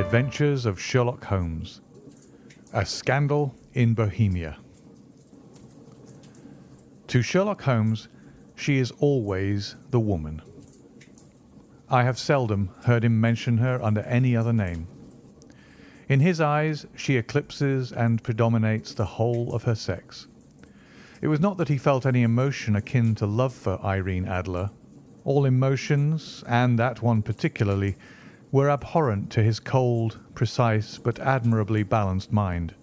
Adventures of Sherlock Holmes. A Scandal in Bohemia. To Sherlock Holmes, she is always the woman. I have seldom heard him mention her under any other name. In his eyes, she eclipses and predominates the whole of her sex. It was not that he felt any emotion akin to love for Irene Adler. All emotions, and that one particularly, were abhorrent to his cold, precise, but admirably balanced mind.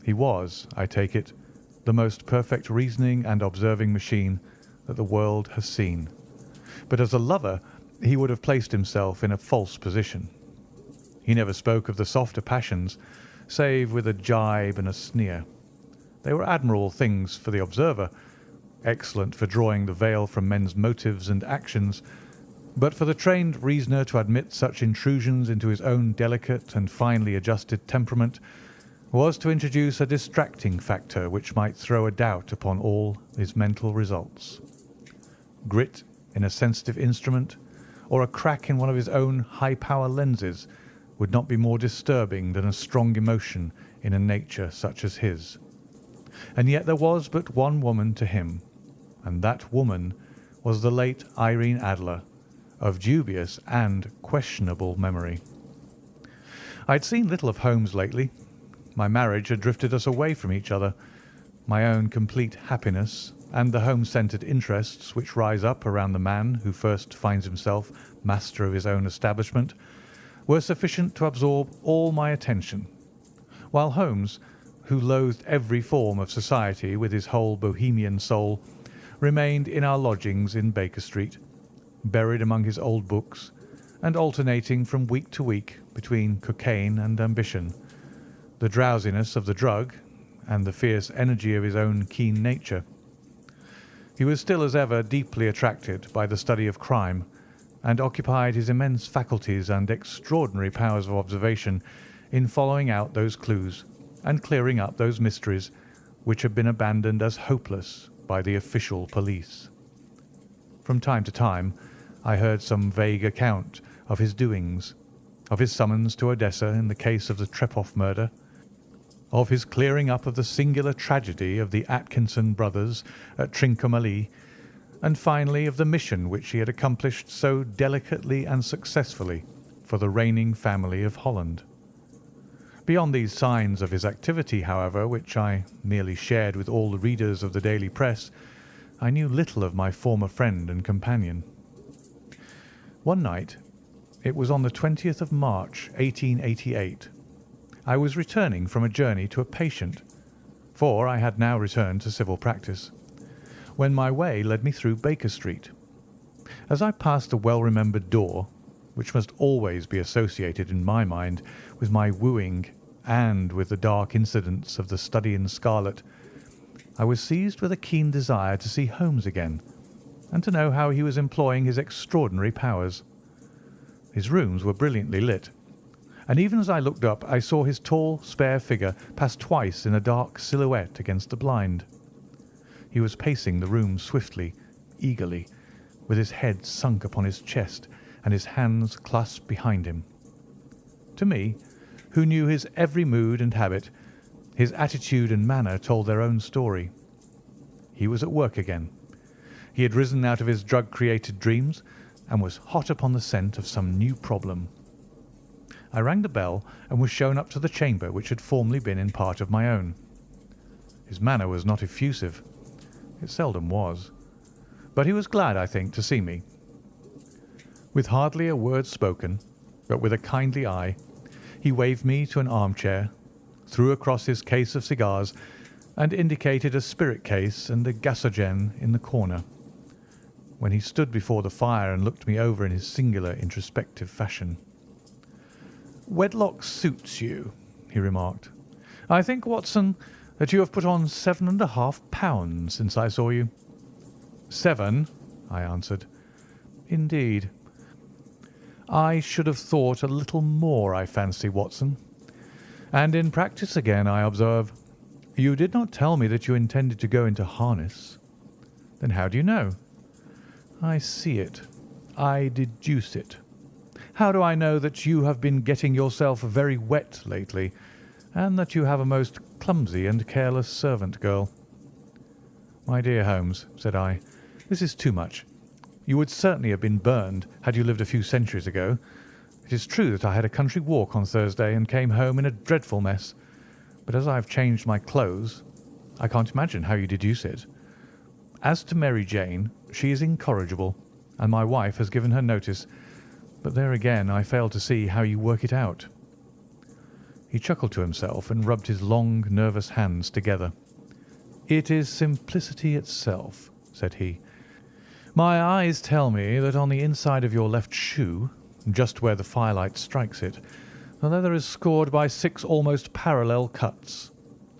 He was, I take it, the most perfect reasoning and observing machine that the world has seen. But as a lover, he would have placed himself in a false position. He never spoke of the softer passions, save with a gibe and a sneer. They were admirable things for the observer, excellent for drawing the veil from men's motives and actions, but for the trained reasoner to admit such intrusions into his own delicate and finely adjusted temperament was to introduce a distracting factor which might throw a doubt upon all his mental results. Grit in a sensitive instrument, or a crack in one of his own high-power lenses, would not be more disturbing than a strong emotion in a nature such as his. And yet there was but one woman to him, and that woman was the late Irene Adler, of dubious and questionable memory. I had seen little of Holmes lately. My marriage had drifted us away from each other. My own complete happiness and the home-centred interests which rise up around the man who first finds himself master of his own establishment were sufficient to absorb all my attention, while Holmes, who loathed every form of society with his whole Bohemian soul, remained in our lodgings in Baker Street, buried among his old books, and alternating from week to week between cocaine and ambition, the drowsiness of the drug and the fierce energy of his own keen nature. He was still as ever deeply attracted by the study of crime, and occupied his immense faculties and extraordinary powers of observation in following out those clues and clearing up those mysteries which had been abandoned as hopeless by the official police. From time to time I heard some vague account of his doings, of his summons to Odessa in the case of the Trepoff murder, of his clearing up of the singular tragedy of the Atkinson brothers at Trincomalee, and finally of the mission which he had accomplished so delicately and successfully for the reigning family of Holland. Beyond these signs of his activity, however, which I merely shared with all the readers of the daily press, I knew little of my former friend and companion. One night, it was on the 20th of March, 1888, I was returning from a journey to a patient, for I had now returned to civil practice, when my way led me through Baker Street. As I passed a well-remembered door, which must always be associated in my mind with my wooing and with the dark incidents of the Study in Scarlet, I was seized with a keen desire to see Holmes again, and to know how he was employing his extraordinary powers. His rooms were brilliantly lit, and even as I looked up I saw his tall, spare figure pass twice in a dark silhouette against the blind. He was pacing the room swiftly, eagerly, with his head sunk upon his chest and his hands clasped behind him. To me, who knew his every mood and habit, his attitude and manner told their own story. He was at work again. He had risen out of his drug-created dreams and was hot upon the scent of some new problem. I rang the bell and was shown up to the chamber which had formerly been in part of my own. His manner was not effusive. It seldom was. But he was glad, I think, to see me. With hardly a word spoken, but with a kindly eye, he waved me to an armchair, threw across his case of cigars, and indicated a spirit case and a gasogen in the corner. When he stood before the fire and looked me over in his singular introspective fashion. "Wedlock suits you," he remarked. "I think, Watson, that you have put on 7½ pounds since I saw you." "7?" I answered. "Indeed." "I should have thought a little more, I fancy, Watson. And in practice again, I observe. You did not tell me that you intended to go into harness." "Then how do you know?" "I see it. I deduce it. How do I know that you have been getting yourself very wet lately, and that you have a most clumsy and careless servant girl?" "My dear Holmes," said I, "this is too much. You would certainly have been burned had you lived a few centuries ago. It is true that I had a country walk on Thursday and came home in a dreadful mess, but as I have changed my clothes, I can't imagine how you deduce it. As to Mary Jane, she is incorrigible, and my wife has given her notice, but there again I fail to see how you work it out." He chuckled to himself and rubbed his long, nervous hands together. "It is simplicity itself," said he. "My eyes tell me that on the inside of your left shoe, just where the firelight strikes it, the leather is scored by 6 almost parallel cuts.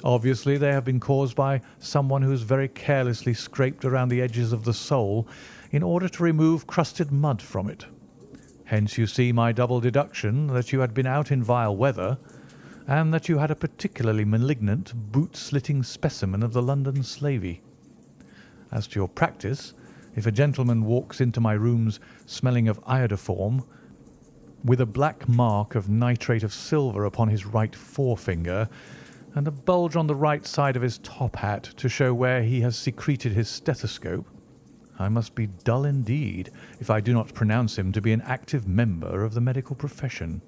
Obviously, they have been caused by someone who has very carelessly scraped around the edges of the sole in order to remove crusted mud from it. Hence you see my double deduction that you had been out in vile weather, and that you had a particularly malignant, boot-slitting specimen of the London slavey. As to your practice, if a gentleman walks into my rooms smelling of iodoform, with a black mark of nitrate of silver upon his right forefinger, and a bulge on the right side of his top hat to show where he has secreted his stethoscope, I must be dull indeed if I do not pronounce him to be an active member of the medical profession."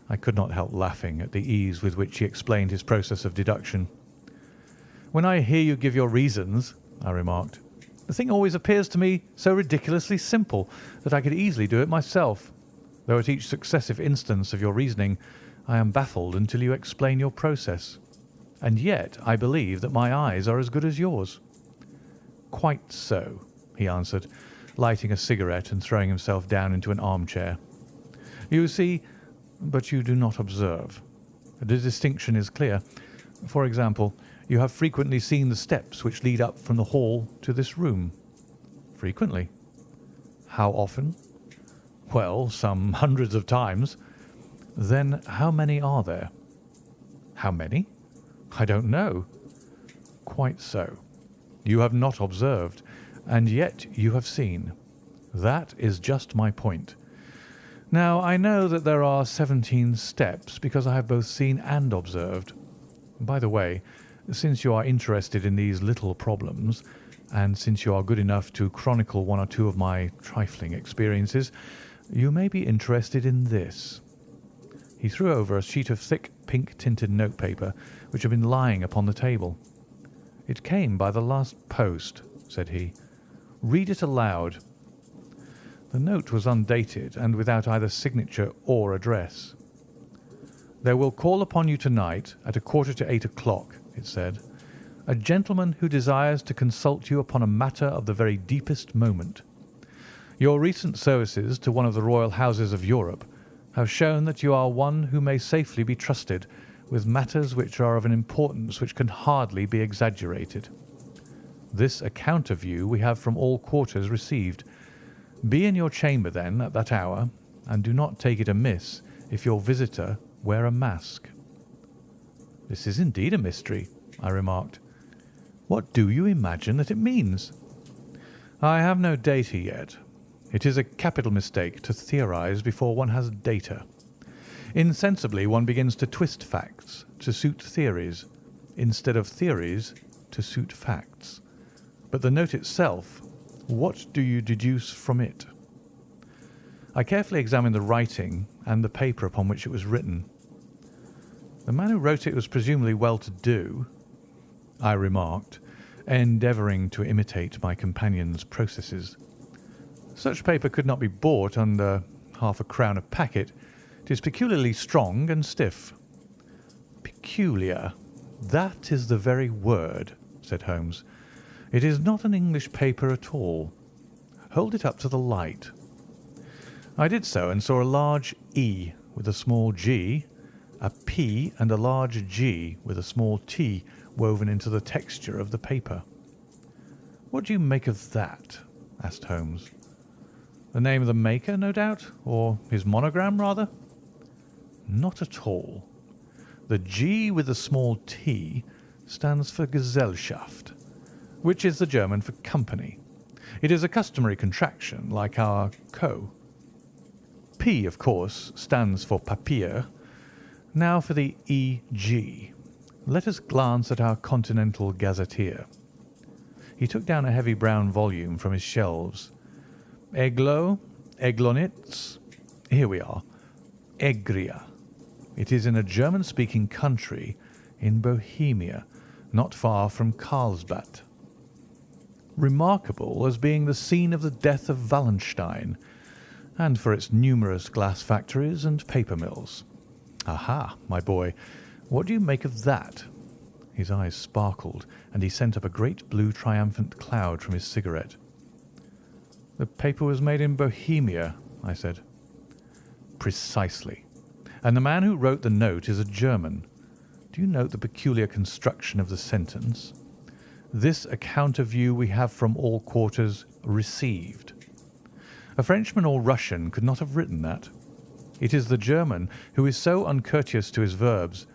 I could not help laughing at the ease with which he explained his process of deduction. "When I hear you give your reasons," I remarked, "the thing always appears to me so ridiculously simple that I could easily do it myself, though at each successive instance of your reasoning I am baffled until you explain your process. And yet I believe that my eyes are as good as yours." "Quite so," he answered, lighting a cigarette and throwing himself down into an armchair. "You see, but you do not observe. The distinction is clear. For example, you have frequently seen the steps which lead up from the hall to this room?" "Frequently." "How often?" "Well, some hundreds of times." "Then how many are there?" "How many? I don't know." "Quite so. You have not observed, and yet you have seen. That is just my point. Now, I know that there are 17 steps because I have both seen and observed. By the way, since you are interested in these little problems, and since you are good enough to chronicle one or two of my trifling experiences, you may be interested in this." He threw over a sheet of thick pink-tinted notepaper which had been lying upon the table. "It came by the last post," said he. "Read it aloud." The note was undated and without either signature or address. "There will call upon you tonight at 7:45, it said, "a gentleman who desires to consult you upon a matter of the very deepest moment. Your recent services to one of the royal houses of Europe have shown that you are one who may safely be trusted with matters which are of an importance which can hardly be exaggerated. This account of you we have from all quarters received. Be in your chamber, then, at that hour, and do not take it amiss if your visitor wear a mask." "This is indeed a mystery," I remarked. "What do you imagine that it means?" "I have no data yet. It is a capital mistake to theorize before one has data. Insensibly one begins to twist facts to suit theories, instead of theories to suit facts. But the note itself, what do you deduce from it?" I carefully examined the writing and the paper upon which it was written. "The man who wrote it was presumably well-to-do," I remarked, endeavouring to imitate my companion's processes. "Such paper could not be bought under £0.50 a packet. It is peculiarly strong and stiff." "Peculiar. That is the very word," said Holmes. "It is not an English paper at all. Hold it up to the light." I did so and saw a large E with a small g, a P and a large G with a small t woven into the texture of the paper. "What do you make of that?" asked Holmes. "The name of the maker, no doubt, or his monogram, rather?" "Not at all. The G with the small t stands for Gesellschaft, which is the German for company. It is a customary contraction, like our Co. P, of course, stands for papier. Now for the E.G. Let us glance at our Continental Gazetteer. He took down a heavy brown volume from his shelves. Eglo, Eglonitz. Here we are. Egria. It is in a German-speaking country in Bohemia, not far from Carlsbad. Remarkable as being the scene of the death of Wallenstein, and for its numerous glass factories and paper mills. Aha, my boy, what do you make of that? His eyes sparkled, and he sent up a great blue triumphant cloud from his cigarette. The paper was made in Bohemia, I said. Precisely. And the man who wrote the note is a German. Do you note the peculiar construction of the sentence? This account of you we have from all quarters received. A Frenchman or Russian could not have written that. It is the German who is so uncourteous to his verbs.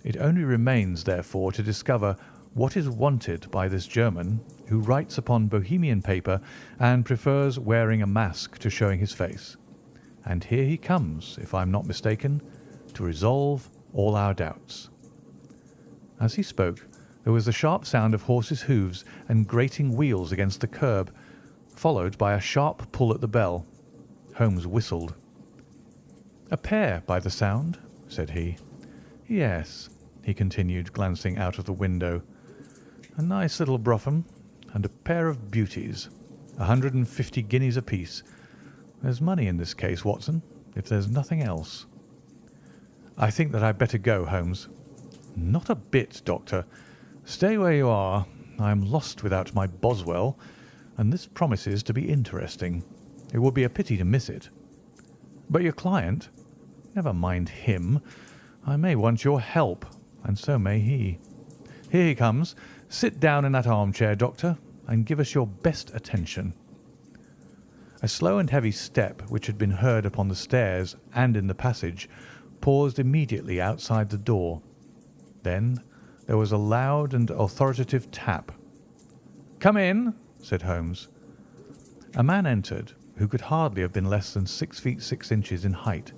It only remains, therefore, to discover what is wanted by this German who writes upon Bohemian paper and prefers wearing a mask to showing his face. And here he comes, if I am not mistaken, to resolve all our doubts. As he spoke, there was the sharp sound of horses' hoofs and grating wheels against the curb, followed by a sharp pull at the bell. Holmes whistled. "A pair, by the sound," said he. "Yes," he continued, glancing out of the window. "A nice little brougham, and a pair of beauties. 150 guineas apiece. There's money in this case, Watson, if there's nothing else." "I think that I'd better go, Holmes." "Not a bit, Doctor. Stay where you are. I am lost without my Boswell, and this promises to be interesting. It would be a pity to miss it. But your client? Never mind him. I may want your help, and so may he. Here he comes. Sit down in that armchair, Doctor, and give us your best attention." A slow and heavy step, which had been heard upon the stairs and in the passage, paused immediately outside the door. Then there was a loud and authoritative tap. "Come in," said Holmes. A man entered who could hardly have been less than 6 feet 6 inches in height,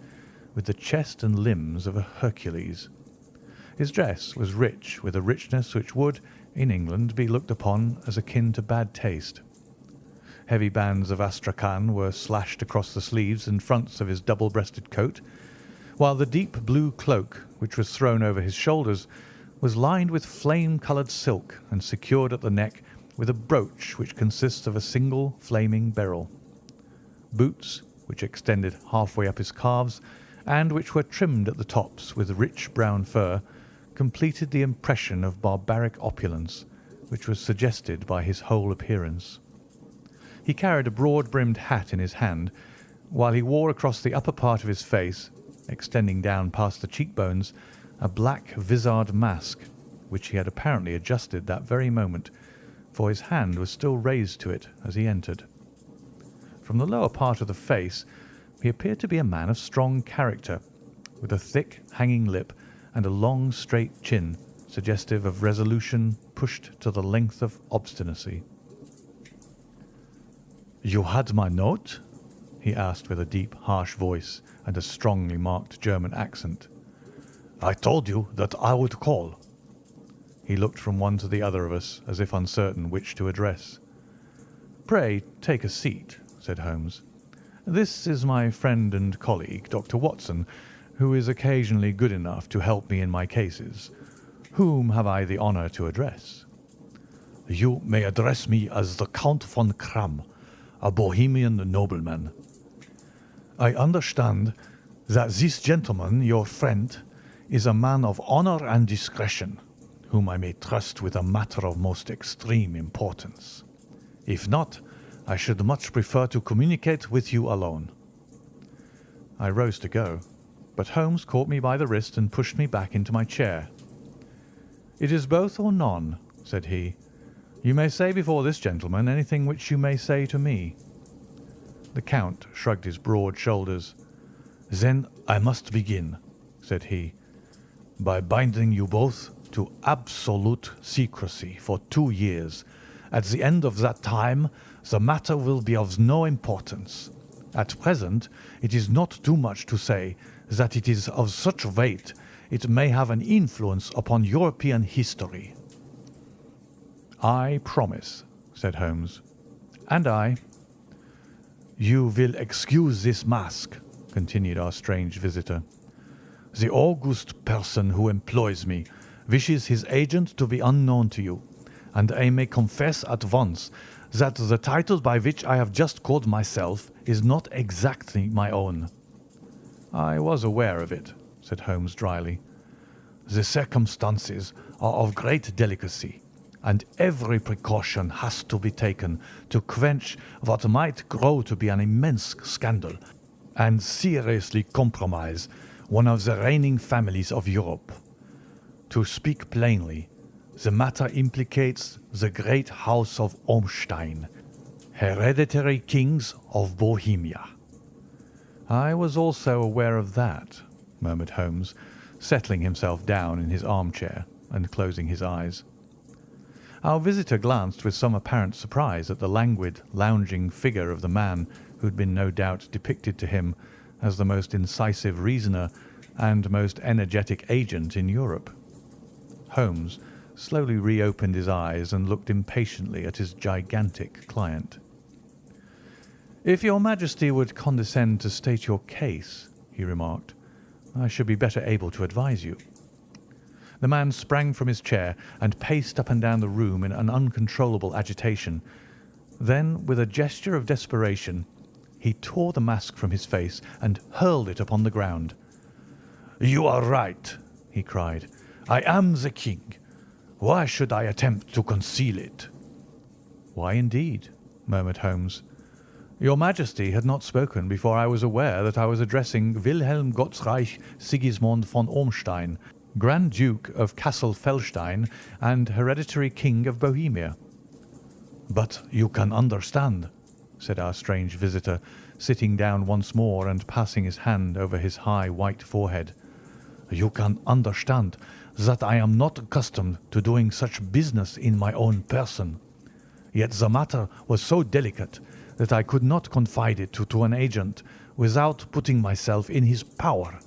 with the chest and limbs of a Hercules. His dress was rich, with a richness which would, in England, be looked upon as akin to bad taste. Heavy bands of astrakhan were slashed across the sleeves and fronts of his double-breasted coat, while the deep blue cloak, which was thrown over his shoulders, was lined with flame-coloured silk and secured at the neck with a brooch which consists of a single flaming beryl. Boots, which extended half-way up his calves, and which were trimmed at the tops with rich brown fur, completed the impression of barbaric opulence which was suggested by his whole appearance. He carried a broad-brimmed hat in his hand, while he wore across the upper part of his face, extending down past the cheekbones, a black vizard mask, which he had apparently adjusted that very moment, for his hand was still raised to it as he entered. From the lower part of the face he appeared to be a man of strong character, with a thick, hanging lip and a long, straight chin, suggestive of resolution pushed to the length of obstinacy. "You had my note?" he asked with a deep, harsh voice and a strongly marked German accent. "I told you that I would call." He looked from one to the other of us as if uncertain which to address. "Pray take a seat," said Holmes. "This is my friend and colleague, Dr. Watson, who is occasionally good enough to help me in my cases. Whom have I the honour to address?" "You may address me as the Count von Kramm, a Bohemian nobleman." "I understand that this gentleman, your friend, is a man of honour and discretion, whom I may trust with a matter of most extreme importance. If not, I should much prefer to communicate with you alone." I rose to go, but Holmes caught me by the wrist and pushed me back into my chair. "It is both or none," said he. "You may say before this gentleman anything which you may say to me." The Count shrugged his broad shoulders. "Then I must begin," said he, "by binding you both to absolute secrecy for 2 years. At the end of that time the matter will be of no importance. At present, it is not too much to say that it is of such weight it may have an influence upon European history." "I promise," said Holmes. "And I." "You will excuse this mask," continued our strange visitor. "The august person who employs me wishes his agent to be unknown to you, and I may confess at once that the title by which I have just called myself is not exactly my own." "I was aware of it," said Holmes dryly. "The circumstances are of great delicacy, and every precaution has to be taken to quench what might grow to be an immense scandal and seriously compromise one of the reigning families of Europe. To speak plainly, the matter implicates the great house of Ormstein, hereditary kings of Bohemia." "I was also aware of that," murmured Holmes, settling himself down in his armchair and closing his eyes. Our visitor glanced with some apparent surprise at the languid, lounging figure of the man who had been no doubt depicted to him as the most incisive reasoner and most energetic agent in Europe. Holmes slowly reopened his eyes and looked impatiently at his gigantic client. "If your Majesty would condescend to state your case," he remarked, "I should be better able to advise you." The man sprang from his chair and paced up and down the room in an uncontrollable agitation. Then, with a gesture of desperation, he tore the mask from his face and hurled it upon the ground. "You are right," he cried. "I am the king. Why should I attempt to conceal it?" "Why, indeed?" murmured Holmes. "Your Majesty had not spoken before I was aware that I was addressing Wilhelm Gottsreich Sigismund von Ormstein, Grand Duke of Cassel-Felstein and hereditary King of Bohemia." "But you can understand," said our strange visitor, sitting down once more and passing his hand over his high white forehead. "You can understand that I am not accustomed to doing such business in my own person. Yet the matter was so delicate that I could not confide it to an agent without putting myself in his power.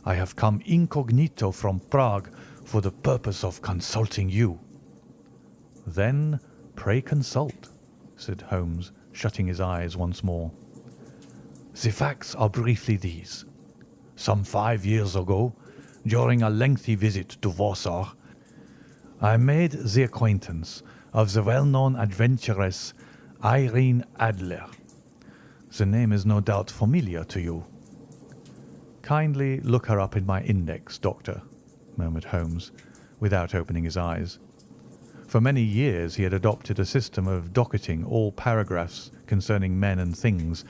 I have come incognito from Prague for the purpose of consulting you." "Then pray consult," said Holmes, shutting his eyes once more. "The facts are briefly these. Some 5 years ago, during a lengthy visit to Warsaw, I made the acquaintance of the well-known adventuress Irene Adler. The name is no doubt familiar to you." "Kindly look her up in my index, Doctor," murmured Holmes, without opening his eyes. For many years he had adopted a system of docketing all paragraphs concerning men and things,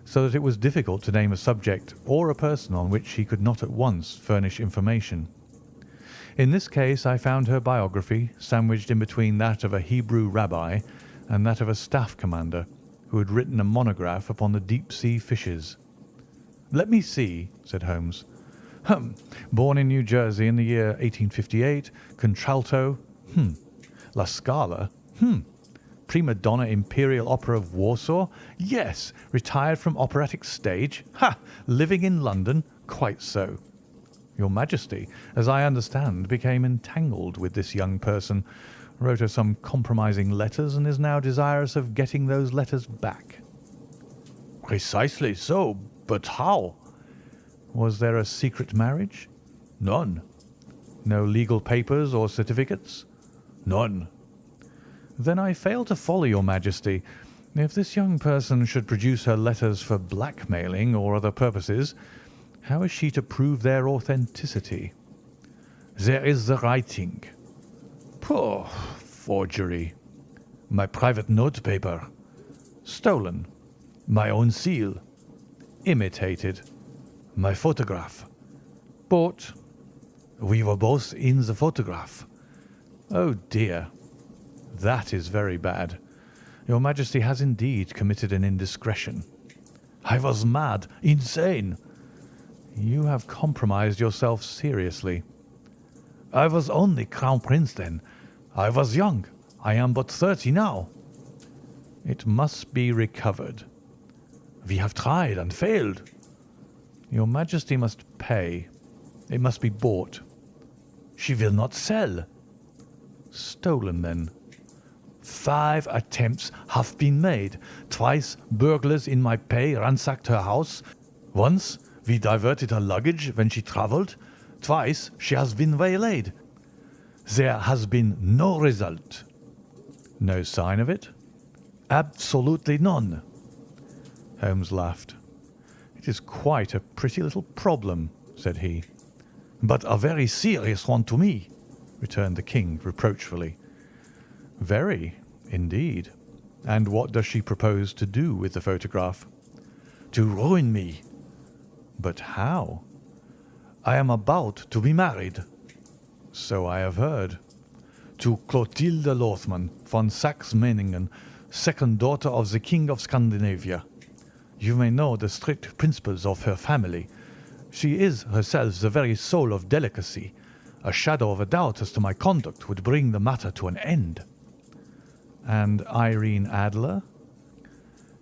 so that it was difficult to name a subject or a person on which he could not at once furnish information. In this case I found her biography sandwiched in between that of a Hebrew rabbi and that of a staff commander who had written a monograph upon the deep-sea fishes. "Let me see," said Holmes. Born in New Jersey in the year 1858, contralto. La Scala. Prima donna Imperial Opera of Warsaw. Yes. Retired from operatic stage. Living in London. Quite so. Your Majesty, as I understand, became entangled with this young person, wrote her some compromising letters, and is now desirous of getting those letters back." "Precisely so. But how?" "Was there a secret marriage?" "None." "No legal papers or certificates?" "None." "Then I fail to follow, Your Majesty. If this young person should produce her letters for blackmailing or other purposes, how is she to prove their authenticity?" "There is the writing." "Poor forgery." "My private notepaper." "Stolen." "My own seal." "Imitated." "My photograph." "Bought." "We were both in the photograph." "Oh dear. That is very bad. Your Majesty has indeed committed an indiscretion." "I was mad, insane." "You have compromised yourself seriously." "I was only Crown Prince then. I was young. I am but 30 now." "It must be recovered." We have tried and failed." "Your Majesty must pay. It must be bought." "She will not sell." "Stolen, then?" "5 attempts have been made. Twice burglars in my pay ransacked her house. Once we diverted her luggage when she travelled. Twice she has been waylaid. There has been no result." "No sign of it?" "Absolutely none." Holmes laughed. "It is quite a pretty little problem," said he. "But a very serious one to me," returned the king reproachfully. "Very, indeed. And what does she propose to do with the photograph?" "To ruin me." "But how?" "I am about to be married." "So I have heard." "To Clotilde Lothman von Saxe-Meiningen, second daughter of the King of Scandinavia. You may know the strict principles of her family. She is herself the very soul of delicacy. A shadow of a doubt as to my conduct would bring the matter to an end." "And Irene Adler?"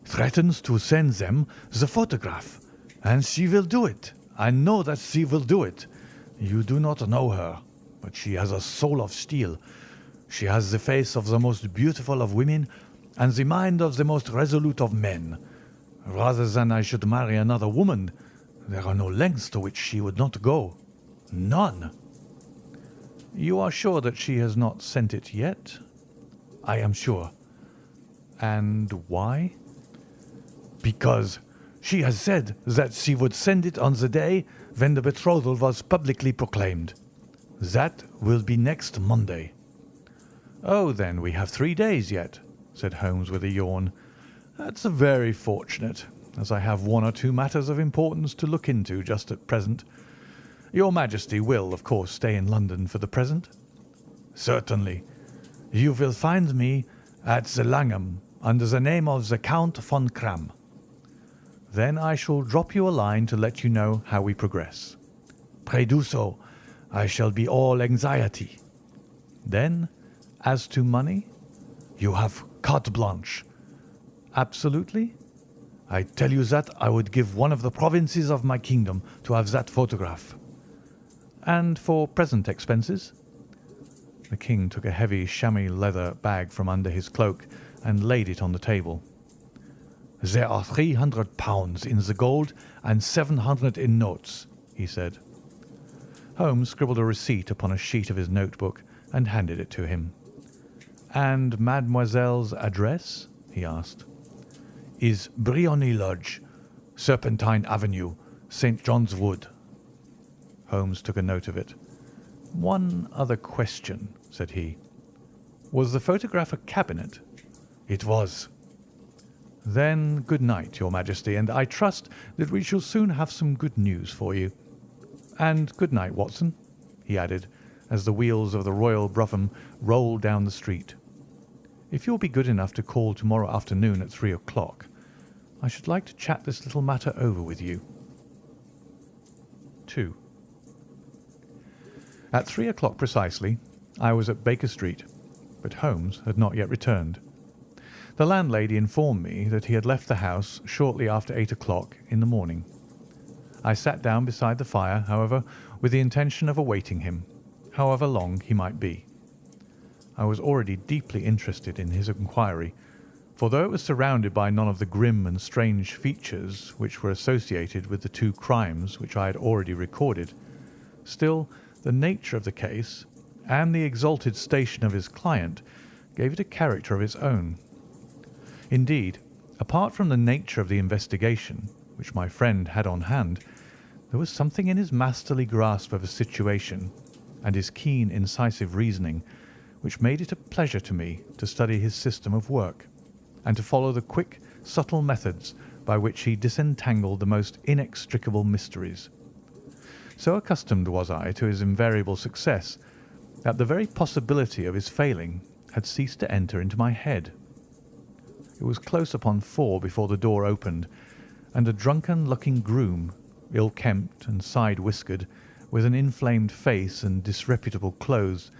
"Threatens to send them the photograph. And she will do it. I know that she will do it. You do not know her, but she has a soul of steel. She has the face of the most beautiful of women and the mind of the most resolute of men. Rather than I should marry another woman, there are no lengths to which she would not go. None." "You are sure that she has not sent it yet?" "I am sure." "And why?" "Because she has said that she would send it on the day when the betrothal was publicly proclaimed. That will be next Monday." "Oh, then we have 3 days yet," said Holmes with a yawn. "That's very fortunate, as I have 1 or 2 matters of importance to look into just at present. Your Majesty will, of course, stay in London for the present?" "Certainly. You will find me at the Langham under the name of the Count von Kramm." "Then I shall drop you a line to let you know how we progress." "Pray do so. I shall be all anxiety." "Then, as to money?" "You have carte blanche." "Absolutely?" "I tell you that I would give one of the provinces of my kingdom to have that photograph." "And for present expenses?" The king took a heavy chamois leather bag from under his cloak and laid it on the table. "There are £300 in the gold and 700 in notes," he said. Holmes scribbled a receipt upon a sheet of his notebook and handed it to him. "And mademoiselle's address?" he asked. "Is Briony Lodge, Serpentine Avenue, St. John's Wood." Holmes took a note of it. "One other question," said he. "Was the photograph a cabinet?" "It was." "Then good night, Your Majesty, and I trust that we shall soon have some good news for you. And good night, Watson," he added, as the wheels of the Royal brougham rolled down the street. "If you'll be good enough to call tomorrow afternoon at 3 o'clock, I should like to chat this little matter over with you." 2. At 3 o'clock precisely, I was at Baker Street, but Holmes had not yet returned. The landlady informed me that he had left the house shortly after 8 o'clock in the morning. I sat down beside the fire, however, with the intention of awaiting him, however long he might be. I was already deeply interested in his inquiry, for though it was surrounded by none of the grim and strange features which were associated with the 2 crimes which I had already recorded, still the nature of the case and the exalted station of his client gave it a character of its own. Indeed, apart from the nature of the investigation which my friend had on hand, there was something in his masterly grasp of a situation and his keen, incisive reasoning which made it a pleasure to me to study his system of work and to follow the quick, subtle methods by which he disentangled the most inextricable mysteries. So accustomed was I to his invariable success that the very possibility of his failing had ceased to enter into my head. It was close upon 4 before the door opened, and a drunken-looking groom, ill-kempt and side-whiskered, with an inflamed face and disreputable clothes,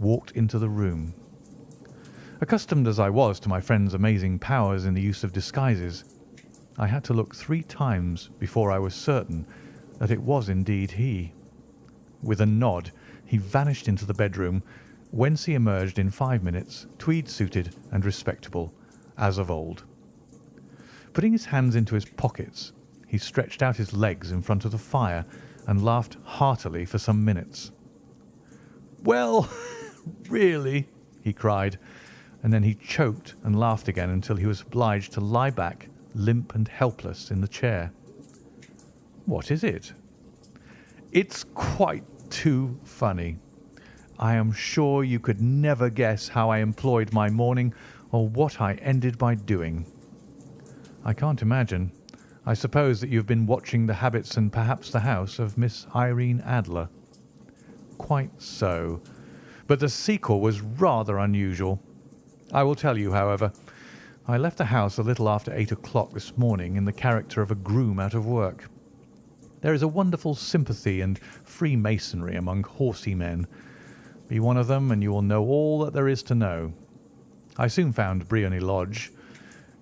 walked into the room. Accustomed as I was to my friend's amazing powers in the use of disguises, I had to look 3 times before I was certain that it was indeed he. With a nod, he vanished into the bedroom, whence he emerged in 5 minutes, tweed-suited and respectable, as of old. Putting his hands into his pockets, he stretched out his legs in front of the fire and laughed heartily for some minutes. "Well, really," he cried, and then he choked and laughed again until he was obliged to lie back, limp and helpless, in the chair. "What is it?" "It's quite too funny. I am sure you could never guess how I employed my morning or what I ended by doing." "I can't imagine. I suppose that you have been watching the habits and perhaps the house of Miss Irene Adler." "Quite so. But the sequel was rather unusual. I will tell you, however. I left the house a little after 8 o'clock this morning in the character of a groom out of work. There is a wonderful sympathy and freemasonry among horsey men. Be one of them, and you will know all that there is to know. I soon found Briony Lodge.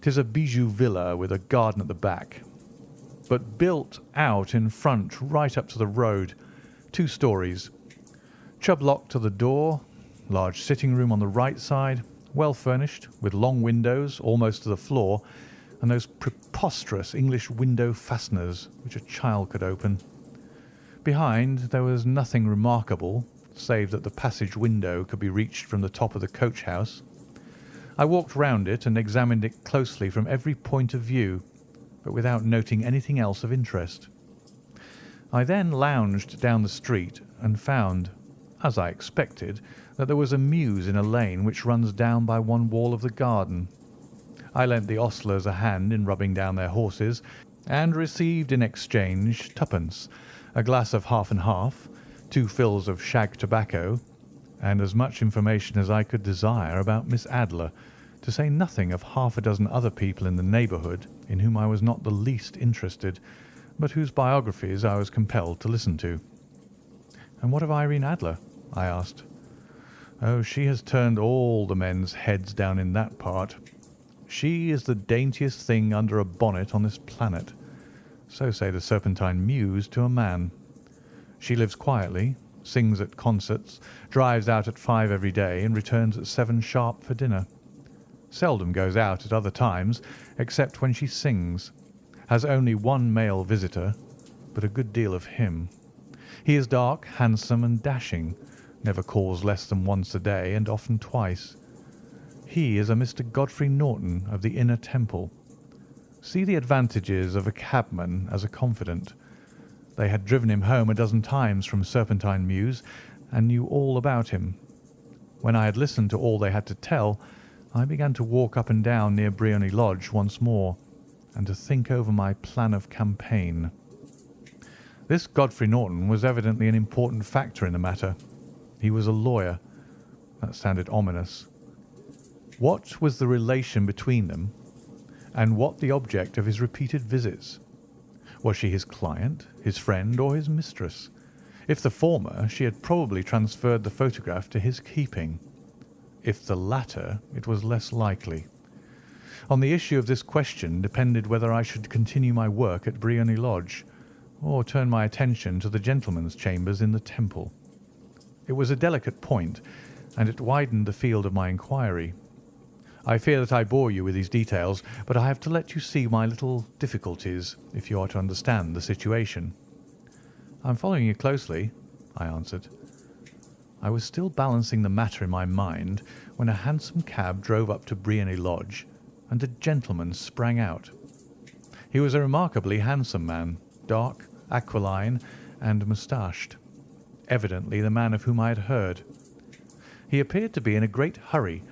'Tis a bijou villa with a garden at the back, but built out in front right up to the road, 2 stories. Chubb lock to the door, large sitting room on the right side, well furnished, with long windows almost to the floor, and those preposterous English window fasteners which a child could open. Behind there was nothing remarkable, save that the passage window could be reached from the top of the coach house. I walked round it and examined it closely from every point of view, but without noting anything else of interest. I then lounged down the street and found, as I expected, that there was a mews in a lane which runs down by one wall of the garden. I lent the ostlers a hand in rubbing down their horses, and received in exchange 2d, a glass of half and half, 2 fills of shag tobacco, and as much information as I could desire about Miss Adler, to say nothing of half a dozen other people in the neighbourhood in whom I was not the least interested, but whose biographies I was compelled to listen to. "And what of Irene Adler?" I asked. "Oh, she has turned all the men's heads down in that part. She is the daintiest thing under a bonnet on this planet. So say the Serpentine Mews to a man. She lives quietly, sings at concerts, drives out at 5 every day, and returns at 7 sharp for dinner. Seldom goes out at other times, except when she sings. Has only 1 male visitor, but a good deal of him. He is dark, handsome, and dashing, never calls less than once a day, and often twice. He is a Mr. Godfrey Norton of the Inner Temple. See the advantages of a cabman as a confidant. They had driven him home a dozen times from Serpentine Mews, and knew all about him. When I had listened to all they had to tell, I began to walk up and down near Briony Lodge once more, and to think over my plan of campaign. This Godfrey Norton was evidently an important factor in the matter. He was a lawyer. That sounded ominous. What was the relation between them, and what the object of his repeated visits? Was she his client, his friend, or his mistress? If the former, she had probably transferred the photograph to his keeping. If the latter, it was less likely. On the issue of this question depended whether I should continue my work at Briony Lodge, or turn my attention to the gentlemen's chambers in the Temple. It was a delicate point, and it widened the field of my inquiry. I fear that I bore you with these details, but I have to let you see my little difficulties if you are to understand the situation. "I am following you closely," I answered. I was still balancing the matter in my mind when a hansom cab drove up to Briony Lodge, and a gentleman sprang out. He was a remarkably handsome man, dark, aquiline, and moustached, evidently the man of whom I had heard. He appeared to be in a great hurry,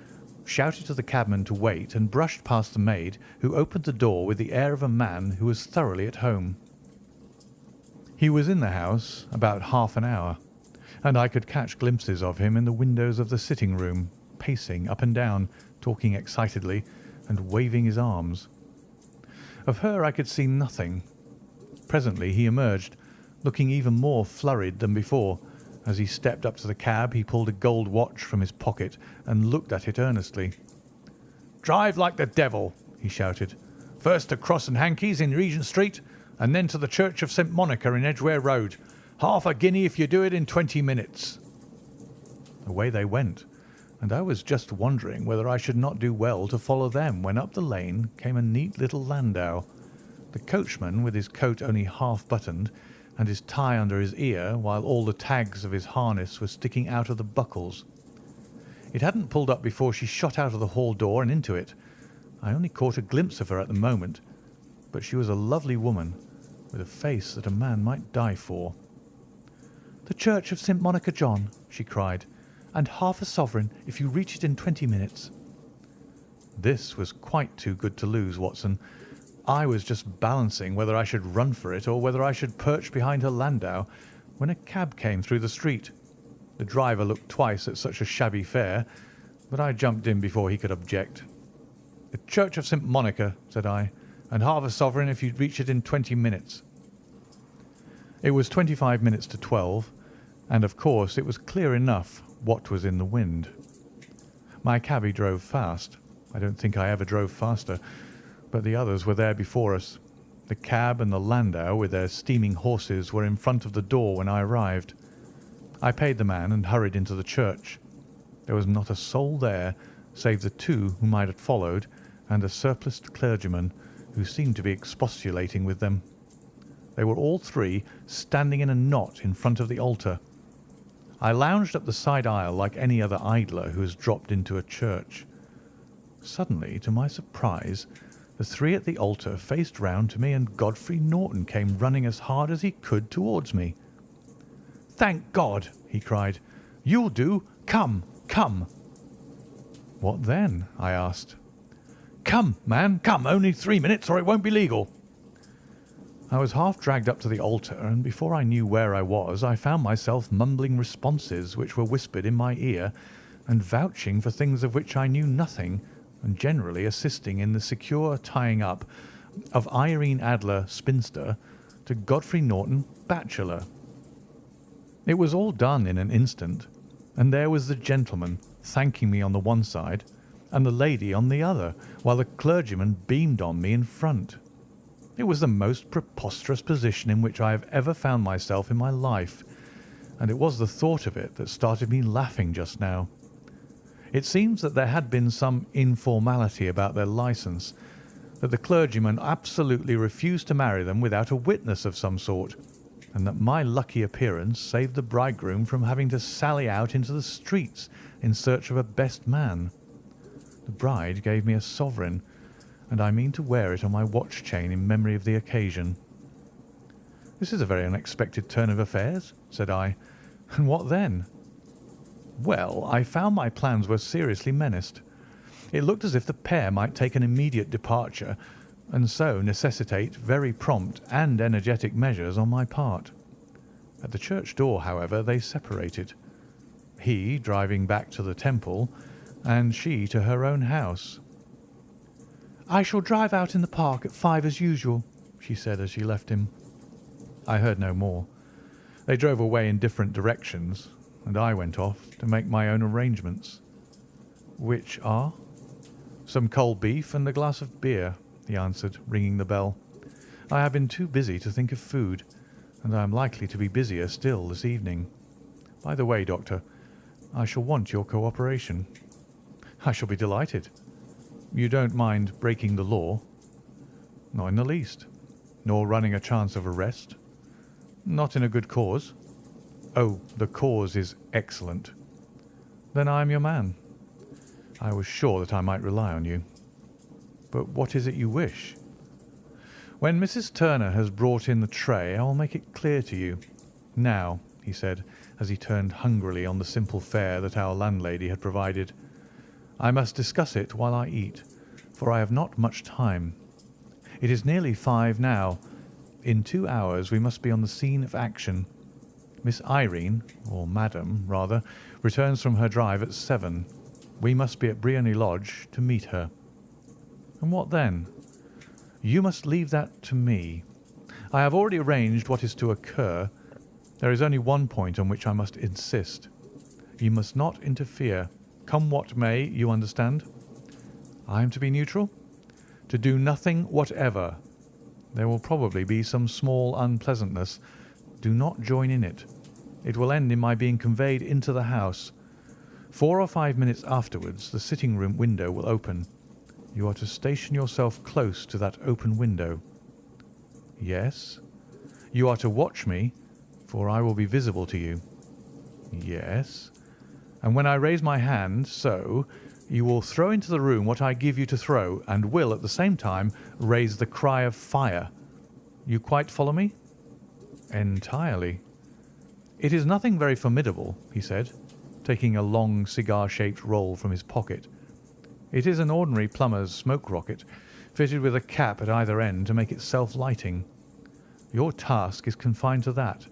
shouted to the cabman to wait, and brushed past the maid, who opened the door with the air of a man who was thoroughly at home. He was in the house about half an hour, and I could catch glimpses of him in the windows of the sitting room, pacing up and down, talking excitedly, and waving his arms. Of her I could see nothing. Presently he emerged, looking even more flurried than before. As he stepped up to the cab, he pulled a gold watch from his pocket and looked at it earnestly. "Drive like the devil!" he shouted. First to Cross and Hankey's in Regent Street, and then to the Church of St. Monica in Edgware Road. Half a guinea if you do it in 20 minutes. Away they went, and I was just wondering whether I should not do well to follow them when up the lane came a neat little landau. The coachman, with his coat only half buttoned and his tie under his ear, while all the tags of his harness were sticking out of the buckles. It hadn't pulled up before she shot out of the hall door and into it. I only caught a glimpse of her at the moment, but she was a lovely woman, with a face that a man might die for. "The Church of St. Monica, John," she cried, "and half a sovereign if you reach it in 20 minutes. This was quite too good to lose, Watson. I was just balancing whether I should run for it or whether I should perch behind her landau when a cab came through the street. The driver looked twice at such a shabby fare, but I jumped in before he could object. "The Church of St. Monica," said I, "and half a sovereign if you reach it in 20 minutes. It was 25 minutes to 12, and of course it was clear enough what was in the wind. My cabby drove fast. I don't think I ever drove faster, but the others were there before us. The cab and the landau with their steaming horses were in front of the door when I arrived. I paid the man and hurried into the church. There was not a soul there save the two whom I had followed and a surpliced clergyman who seemed to be expostulating with them. They were all three standing in a knot in front of the altar. I lounged up the side aisle like any other idler who has dropped into a church. Suddenly, to my surprise, the three at the altar faced round to me and Godfrey Norton came running as hard as he could towards me. "Thank God!" he cried. "You'll do. Come, come." "What then?" I asked. "Come, man, come. Only 3 minutes or it won't be legal." I was half dragged up to the altar, and before I knew where I was, I found myself mumbling responses which were whispered in my ear and vouching for things of which I knew nothing, and generally assisting in the secure tying up of Irene Adler, spinster, to Godfrey Norton, bachelor. It was all done in an instant, and there was the gentleman thanking me on the one side and the lady on the other, while the clergyman beamed on me in front. It was the most preposterous position in which I have ever found myself in my life, and it was the thought of it that started me laughing just now. It seems that there had been some informality about their licence, that the clergyman absolutely refused to marry them without a witness of some sort, and that my lucky appearance saved the bridegroom from having to sally out into the streets in search of a best man. The bride gave me a sovereign, and I mean to wear it on my watch chain in memory of the occasion. "This is a very unexpected turn of affairs," said I. "And what then?" "Well, I found my plans were seriously menaced. It looked as if the pair might take an immediate departure, and so necessitate very prompt and energetic measures on my part. At the church door, however, they separated, he driving back to the Temple, and she to her own house. "I shall drive out in the park at 5 as usual," she said as she left him. I heard no more. They drove away in different directions, and I went off to make my own arrangements. "Which are?" "Some cold beef and a glass of beer," he answered, ringing the bell. "I have been too busy to think of food, and I am likely to be busier still this evening. By the way, Doctor, I shall want your cooperation." "I shall be delighted." "You don't mind breaking the law?" "Not in the least." "Nor running a chance of arrest?" "Not in a good cause." "Oh, the cause is excellent." "Then I am your man." "I was sure that I might rely on you." "But what is it you wish?" "When Mrs. Turner has brought in the tray, I will make it clear to you. Now," he said, as he turned hungrily on the simple fare that our landlady had provided, "I must discuss it while I eat, for I have not much time. It is nearly 5 now. In 2 hours we must be on the scene of action. Miss Irene, or Madam, rather, returns from her drive at 7. We must be at Briony Lodge to meet her." "And what then?" "You must leave that to me. I have already arranged what is to occur. There is only one point on which I must insist. You must not interfere. Come what may, you understand." "I am to be neutral?" To do nothing whatever. There will probably be some small unpleasantness. Do not join in it. It will end in my being conveyed into the house. 4 or 5 minutes afterwards, the sitting-room window will open. You are to station yourself close to that open window. Yes. You are to watch me, for I will be visible to you. Yes. And when I raise my hand, so, you will throw into the room what I give you to throw, and will, at the same time, raise the cry of fire. You quite follow me? Entirely. It is nothing very formidable, he said, taking a long cigar-shaped roll from his pocket. It is an ordinary plumber's smoke rocket, fitted with a cap at either end to make it self-lighting. Your task is confined to that.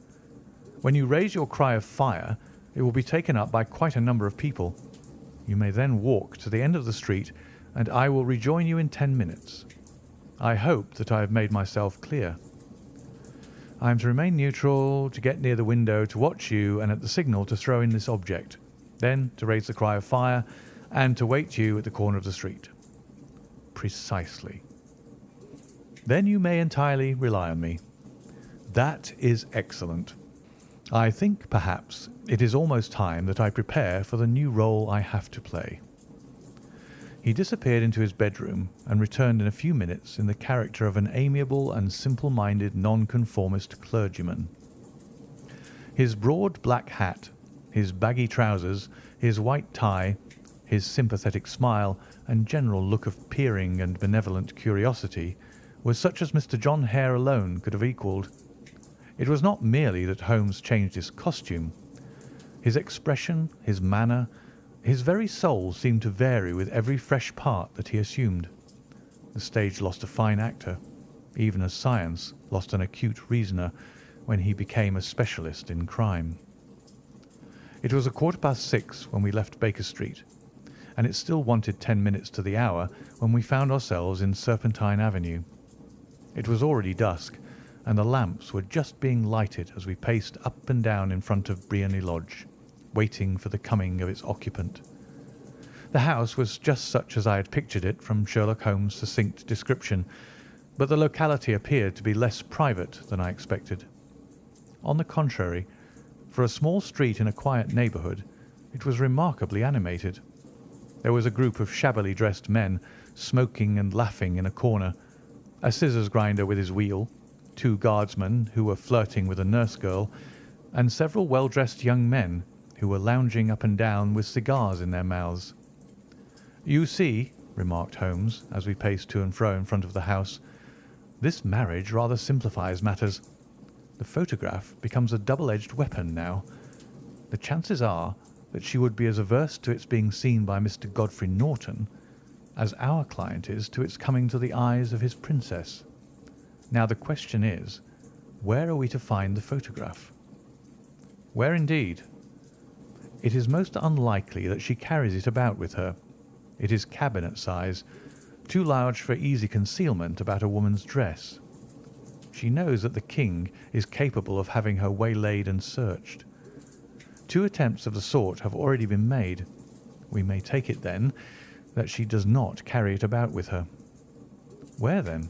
When you raise your cry of fire, it will be taken up by quite a number of people. You may then walk to the end of the street, and I will rejoin you in 10 minutes. I hope that I have made myself clear. I am to remain neutral, to get near the window, to watch you, and at the signal to throw in this object, then to raise the cry of fire, and to wait you at the corner of the street. Precisely. Then you may entirely rely on me. That is excellent. I think, perhaps, it is almost time that I prepare for the new role I have to play. He disappeared into his bedroom and returned in a few minutes in the character of an amiable and simple-minded nonconformist clergyman. His broad black hat, his baggy trousers, his white tie, his sympathetic smile, and general look of peering and benevolent curiosity was such as Mr. John Hare alone could have equalled. It was not merely that Holmes changed his costume. His expression, his manner, his very soul seemed to vary with every fresh part that he assumed. The stage lost a fine actor, even as science lost an acute reasoner when he became a specialist in crime. It was 6:15 when we left Baker Street, and it still wanted 10 minutes to the hour when we found ourselves in Serpentine Avenue. It was already dusk, and the lamps were just being lighted as we paced up and down in front of Briony Lodge, waiting for the coming of its occupant. The house was just such as I had pictured it from Sherlock Holmes' succinct description, but the locality appeared to be less private than I expected. On the contrary, for a small street in a quiet neighbourhood, it was remarkably animated. There was a group of shabbily dressed men smoking and laughing in a corner, a scissors grinder with his wheel, 2 guardsmen who were flirting with a nurse girl, and several well-dressed young men who were lounging up and down with cigars in their mouths. "You see," remarked Holmes, as we paced to and fro in front of the house, "this marriage rather simplifies matters. The photograph becomes a double-edged weapon now. The chances are that she would be as averse to its being seen by Mr. Godfrey Norton as our client is to its coming to the eyes of his princess. Now the question is, where are we to find the photograph?" "Where indeed?" "It is most unlikely that she carries it about with her. It is cabinet size, too large for easy concealment about a woman's dress. She knows that the king is capable of having her waylaid and searched. 2 attempts of the sort have already been made. We may take it, then, that she does not carry it about with her. Where, then?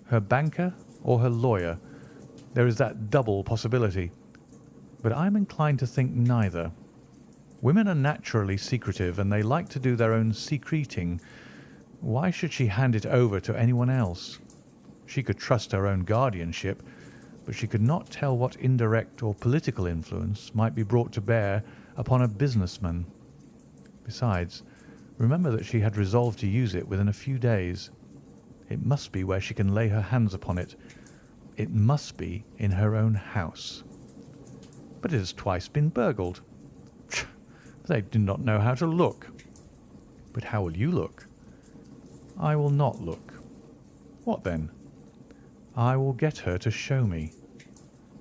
Her banker or her lawyer. There is that double possibility. But I am inclined to think neither. Women are naturally secretive, and they like to do their own secreting. Why should she hand it over to anyone else? She could trust her own guardianship, but she could not tell what indirect or political influence might be brought to bear upon a businessman. Besides, remember that she had resolved to use it within a few days. It must be where she can lay her hands upon it. It must be in her own house. But it has twice been burgled. They do not know how to look. But how will you look? I will not look. What then? I will get her to show me.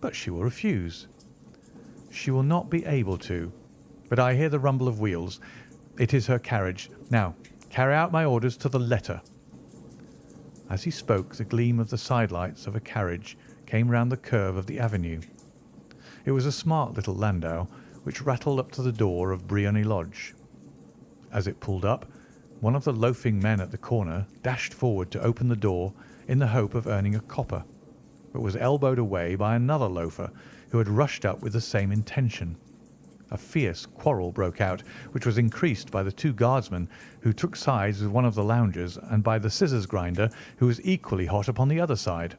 But she will refuse. She will not be able to. But I hear the rumble of wheels. It is her carriage. Now, carry out my orders to the letter." As he spoke, the gleam of the sidelights of a carriage came round the curve of the avenue. It was a smart little landau, which rattled up to the door of Briony Lodge. As it pulled up, one of the loafing men at the corner dashed forward to open the door in the hope of earning a copper, but was elbowed away by another loafer who had rushed up with the same intention. A fierce quarrel broke out, which was increased by the two guardsmen who took sides with one of the loungers and by the scissors grinder who was equally hot upon the other side.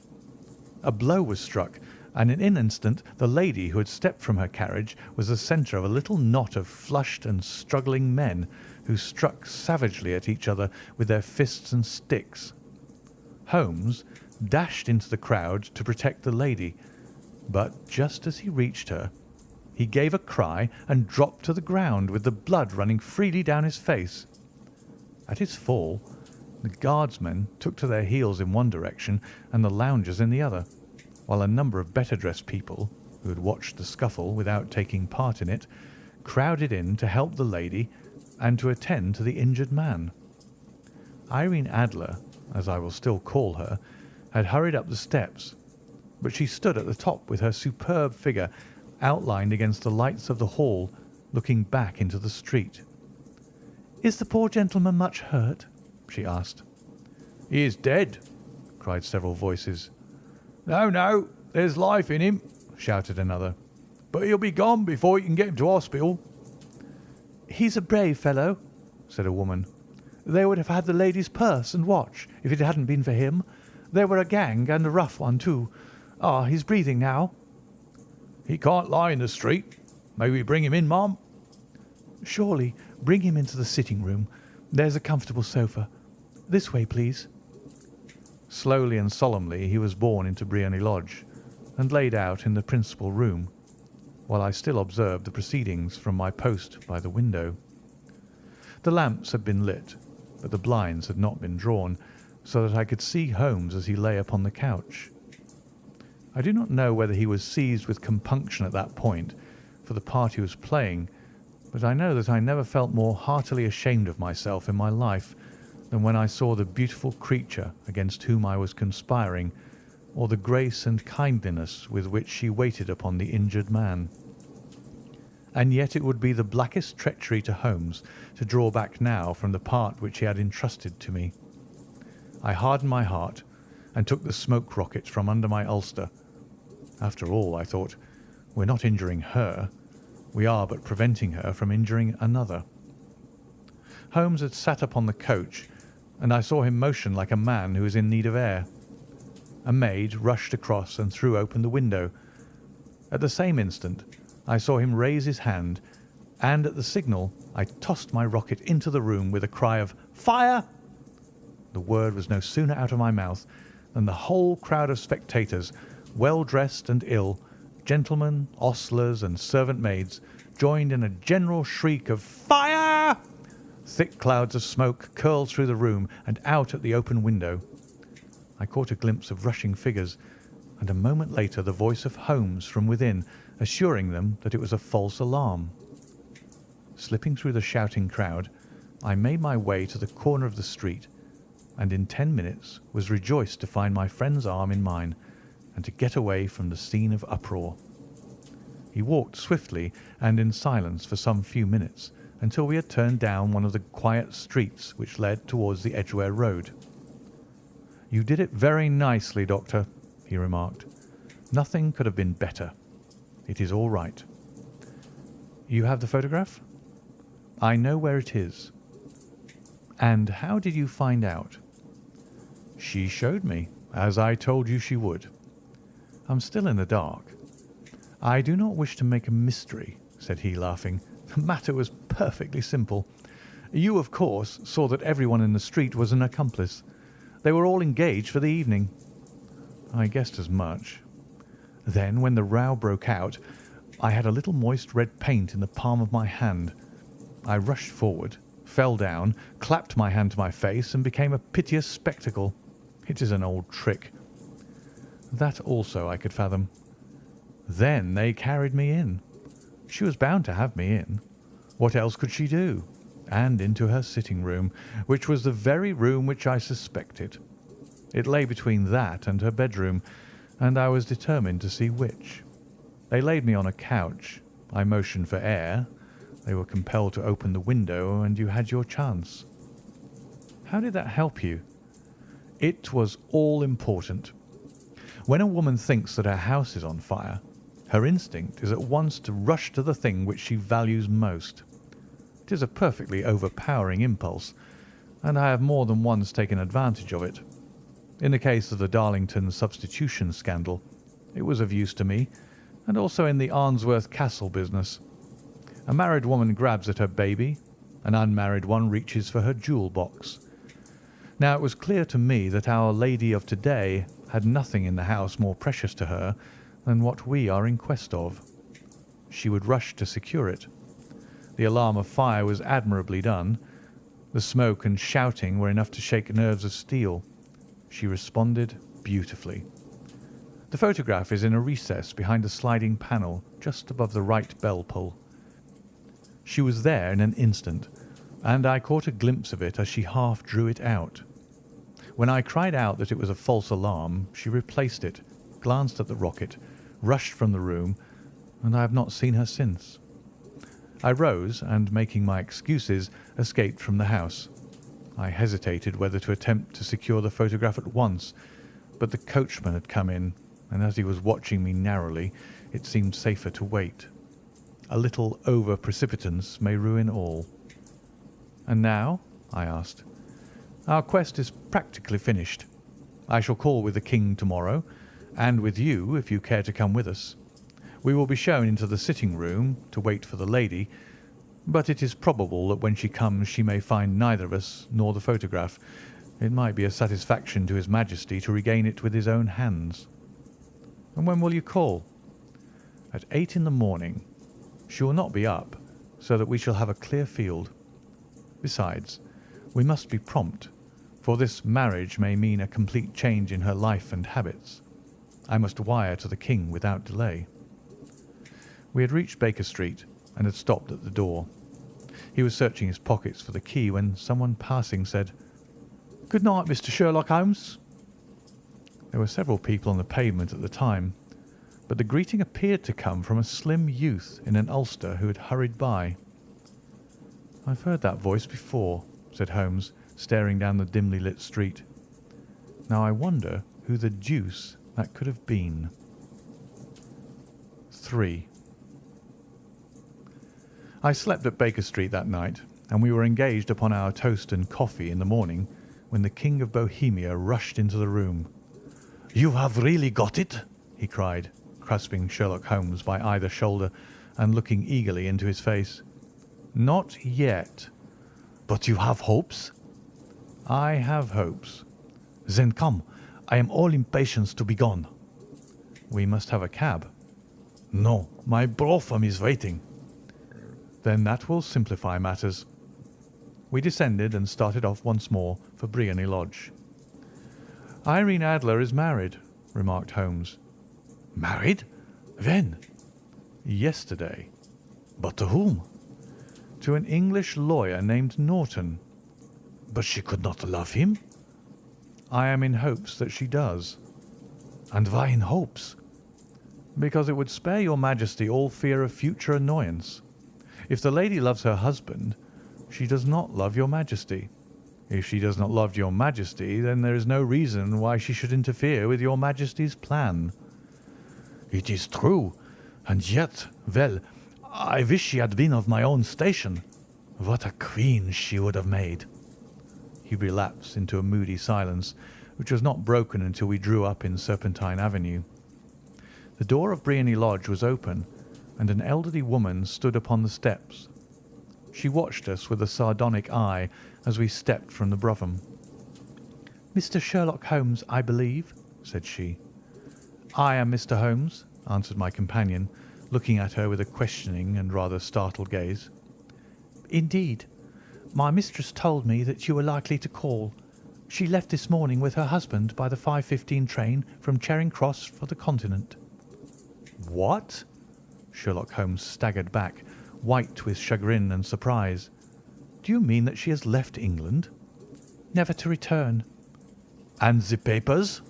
A blow was struck, and in an instant the lady who had stepped from her carriage was the centre of a little knot of flushed and struggling men who struck savagely at each other with their fists and sticks. Holmes dashed into the crowd to protect the lady, but just as he reached her, he gave a cry and dropped to the ground with the blood running freely down his face. At his fall, the guardsmen took to their heels in one direction and the loungers in the other, while a number of better-dressed people, who had watched the scuffle without taking part in it, crowded in to help the lady and to attend to the injured man. Irene Adler, as I will still call her, had hurried up the steps, but she stood at the top with her superb figure outlined against the lights of the hall, looking back into the street. "Is the poor gentleman much hurt?" she asked. "He is dead," cried several voices. "No, no, there's life in him," shouted another. "But he'll be gone before you can get him to hospital." "He's a brave fellow," said a woman. "They would have had the lady's purse and watch if it hadn't been for him. There were a gang, and a rough one, too. Ah, he's breathing now." "He can't lie in the street. May we bring him in, ma'am?" "Surely. Bring him into the sitting-room. There's a comfortable sofa. This way, please." Slowly and solemnly he was borne into Briony Lodge and laid out in the principal room, while I still observed the proceedings from my post by the window. The lamps had been lit, but the blinds had not been drawn, so that I could see Holmes as he lay upon the couch. I do not know whether he was seized with compunction at that point for the part he was playing, but I know that I never felt more heartily ashamed of myself in my life than when I saw the beautiful creature against whom I was conspiring, or the grace and kindliness with which she waited upon the injured man. And yet it would be the blackest treachery to Holmes to draw back now from the part which he had entrusted to me. I hardened my heart and took the smoke rocket from under my ulster. After all, I thought, we're not injuring her. We are but preventing her from injuring another. Holmes had sat upon the coach, and I saw him motion like a man who is in need of air. A maid rushed across and threw open the window. At the same instant, I saw him raise his hand, and at the signal I tossed my rocket into the room with a cry of "Fire!" The word was no sooner out of my mouth than the whole crowd of spectators, well dressed and ill, gentlemen, ostlers, and servant maids, joined in a general shriek of "Fire!" Thick clouds of smoke curled through the room and out at the open window. I caught a glimpse of rushing figures, and a moment later the voice of Holmes from within, assuring them that it was a false alarm. Slipping through the shouting crowd, I made my way to the corner of the street, and in 10 minutes was rejoiced to find my friend's arm in mine and to get away from the scene of uproar. He walked swiftly and in silence for some few minutes, until we had turned down one of the quiet streets which led towards the Edgware Road. "You did it very nicely, Doctor," he remarked. "Nothing could have been better. It is all right." "You have the photograph?" "I know where it is." "And how did you find out?" "She showed me, as I told you she would." "I'm still in the dark." "I do not wish to make a mystery," said he, laughing. "The matter was perfectly simple. You, of course, saw that everyone in the street was an accomplice. They were all engaged for the evening." "I guessed as much." "Then, when the row broke out, I had a little moist red paint in the palm of my hand. I rushed forward, fell down, clapped my hand to my face, and became a piteous spectacle. It is an old trick." "That also I could fathom." "Then they carried me in. She was bound to have me in. What else could she do? And into her sitting-room, which was the very room which I suspected. It lay between that and her bedroom, and I was determined to see which. They laid me on a couch. I motioned for air. They were compelled to open the window, and you had your chance." How did that help you? It was all important. When a woman thinks that her house is on fire, her instinct is at once to rush to the thing which she values most. It is a perfectly overpowering impulse, and I have more than once taken advantage of it. In the case of the Darlington substitution scandal, it was of use to me, and also in the Arnsworth Castle business. A married woman grabs at her baby, an unmarried one reaches for her jewel box. Now it was clear to me that our lady of today had nothing in the house more precious to her than what we are in quest of. She would rush to secure it. The alarm of fire was admirably done. The smoke and shouting were enough to shake nerves of steel. She responded beautifully. The photograph is in a recess behind a sliding panel just above the right bell pull. She was there in an instant, and I caught a glimpse of it as she half drew it out. When I cried out that it was a false alarm, she replaced it, glanced at the rocket, rushed from the room, and I have not seen her since. I rose and, making my excuses, escaped from the house. I hesitated whether to attempt to secure the photograph at once, but the coachman had come in, and as he was watching me narrowly, it seemed safer to wait. A little over-precipitance may ruin all. "And now?" I asked. "Our quest is practically finished. I shall call with the King tomorrow, and with you if you care to come with us. We will be shown into the sitting-room to wait for the lady, but it is probable that when she comes she may find neither of us nor the photograph. It might be a satisfaction to His Majesty to regain it with his own hands." "And when will you call?" "At 8 in the morning. She will not be up, so that we shall have a clear field. Besides, we must be prompt, for this marriage may mean a complete change in her life and habits. I must wire to the King without delay." We had reached Baker Street and had stopped at the door. He was searching his pockets for the key when someone passing said, "Good night, Mr. Sherlock Holmes." There were several people on the pavement at the time, but the greeting appeared to come from a slim youth in an ulster who had hurried by. "I've heard that voice before," said Holmes, staring down the dimly lit street. "Now I wonder who the deuce that could have been." 3. I slept at Baker Street that night, and we were engaged upon our toast and coffee in the morning when the King of Bohemia rushed into the room. "You have really got it?" he cried, grasping Sherlock Holmes by either shoulder and looking eagerly into his face. "Not yet." "But you have hopes?" "I have hopes." "Then come. I am all impatience to be gone." "We must have a cab." "No, my brougham is waiting." "Then that will simplify matters." We descended and started off once more for Briony Lodge. "Irene Adler is married," remarked Holmes. "Married? When?" "Yesterday." "But to whom?" "To an English lawyer named Norton." "But she could not love him?" "I am in hopes that she does." "And why in hopes?" "Because it would spare your Majesty all fear of future annoyance. If the lady loves her husband, she does not love your Majesty. If she does not love your Majesty, then there is no reason why she should interfere with your Majesty's plan." "It is true, and yet, well, I wish she had been of my own station. What a queen she would have made." He relapsed into a moody silence, which was not broken until we drew up in Serpentine Avenue. The door of Briony Lodge was open, and an elderly woman stood upon the steps. She watched us with a sardonic eye as we stepped from the brougham. "Mr. Sherlock Holmes, I believe," said she. "I am Mr. Holmes," answered my companion, looking at her with a questioning and rather startled gaze. "Indeed. My mistress told me that you were likely to call. She left this morning with her husband by the 5:15 train from Charing Cross for the Continent." "What?" Sherlock Holmes staggered back, white with chagrin and surprise. "Do you mean that she has left England?" "Never to return." "And the papers?"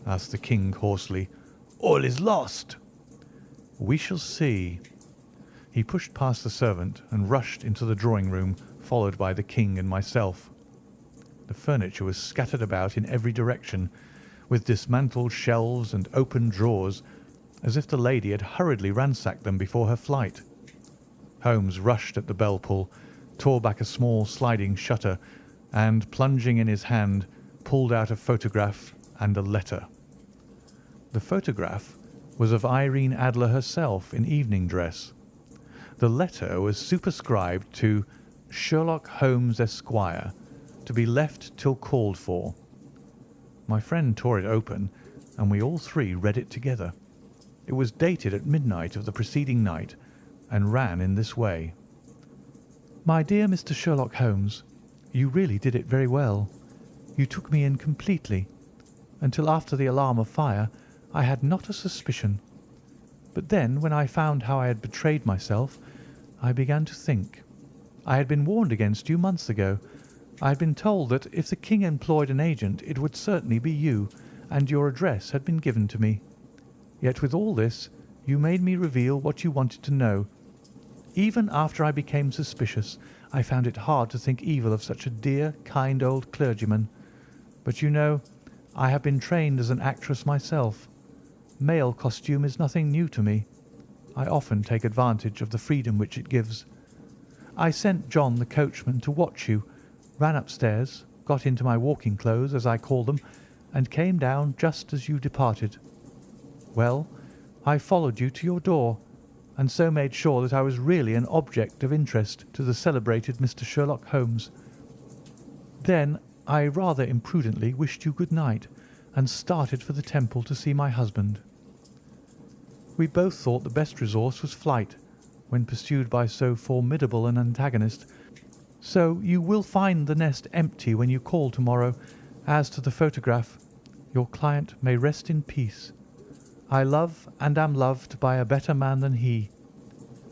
asked the King hoarsely. "All is lost." "We shall see." He pushed past the servant and rushed into the drawing-room, followed by the King and myself. The furniture was scattered about in every direction, with dismantled shelves and open drawers, as if the lady had hurriedly ransacked them before her flight. Holmes rushed at the bell pull, tore back a small sliding shutter, and, plunging in his hand, pulled out a photograph and a letter. The photograph was of Irene Adler herself in evening dress. The letter was superscribed to Sherlock Holmes, Esquire, to be left till called for. My friend tore it open, and we all three read it together. It was dated at midnight of the preceding night, and ran in this way: "My dear Mr. Sherlock Holmes, you really did it very well. You took me in completely. Until after the alarm of fire, I had not a suspicion. But then, when I found how I had betrayed myself, I began to think. I had been warned against you months ago. I had been told that if the King employed an agent, it would certainly be you, and your address had been given to me. Yet with all this, you made me reveal what you wanted to know. Even after I became suspicious, I found it hard to think evil of such a dear, kind old clergyman. But you know, I have been trained as an actress myself. Male costume is nothing new to me. I often take advantage of the freedom which it gives. I sent John the coachman to watch you, ran upstairs, got into my walking clothes, as I call them, and came down just as you departed. Well, I followed you to your door, and so made sure that I was really an object of interest to the celebrated Mr. Sherlock Holmes. Then I rather imprudently wished you good night, and started for the Temple to see my husband. We both thought the best resource was flight, when pursued by so formidable an antagonist. So you will find the nest empty when you call tomorrow. As to the photograph, your client may rest in peace. I love and am loved by a better man than he.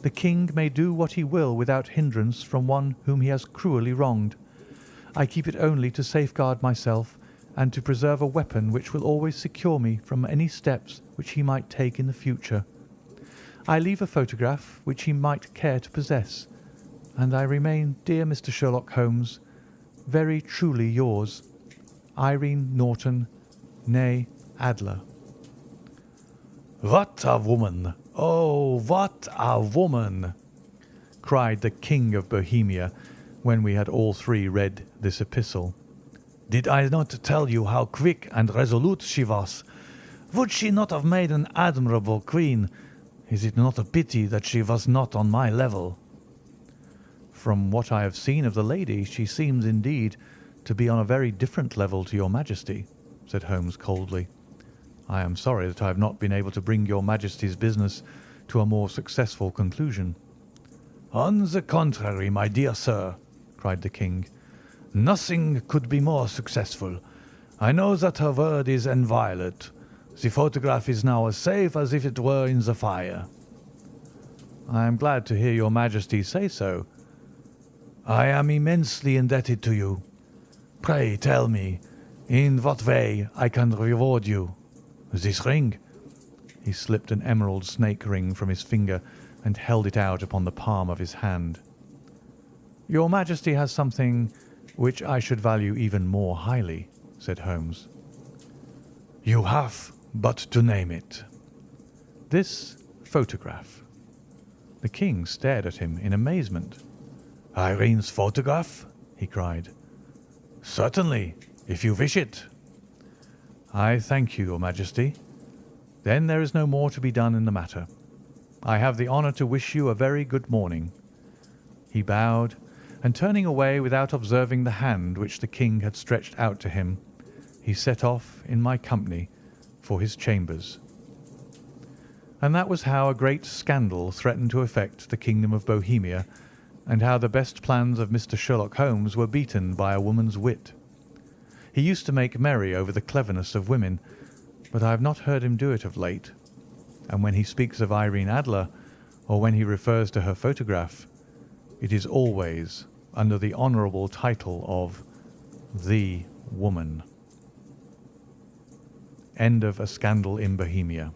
The King may do what he will without hindrance from one whom he has cruelly wronged. I keep it only to safeguard myself, and to preserve a weapon which will always secure me from any steps which he might take in the future. I leave a photograph which he might care to possess, and I remain, dear Mr. Sherlock Holmes, very truly yours, Irene Norton, née Adler." "What a woman! Oh, what a woman!" cried the King of Bohemia, when we had all three read this epistle. "Did I not tell you how quick and resolute she was? Would she not have made an admirable queen? Is it not a pity that she was not on my level?" "From what I have seen of the lady, she seems indeed to be on a very different level to your Majesty," said Holmes coldly. "I am sorry that I have not been able to bring your Majesty's business to a more successful conclusion." "On the contrary, my dear sir," cried the King, "nothing could be more successful. I know that her word is inviolate. The photograph is now as safe as if it were in the fire." "I am glad to hear your Majesty say so." "I am immensely indebted to you. Pray tell me, in what way I can reward you? This ring?" He slipped an emerald snake ring from his finger and held it out upon the palm of his hand. "Your Majesty has something which I should value even more highly," said Holmes. "You have but to name it." "This photograph." The King stared at him in amazement. "Irene's photograph?" he cried. "Certainly, if you wish it." "I thank you, your Majesty. Then there is no more to be done in the matter. I have the honour to wish you a very good morning." He bowed, and turning away without observing the hand which the King had stretched out to him, he set off in my company for his chambers. And that was how a great scandal threatened to affect the kingdom of Bohemia, and how the best plans of Mr. Sherlock Holmes were beaten by a woman's wit. He used to make merry over the cleverness of women, but I have not heard him do it of late, and when he speaks of Irene Adler, or when he refers to her photograph, it is always under the honourable title of the woman. End of A Scandal in Bohemia.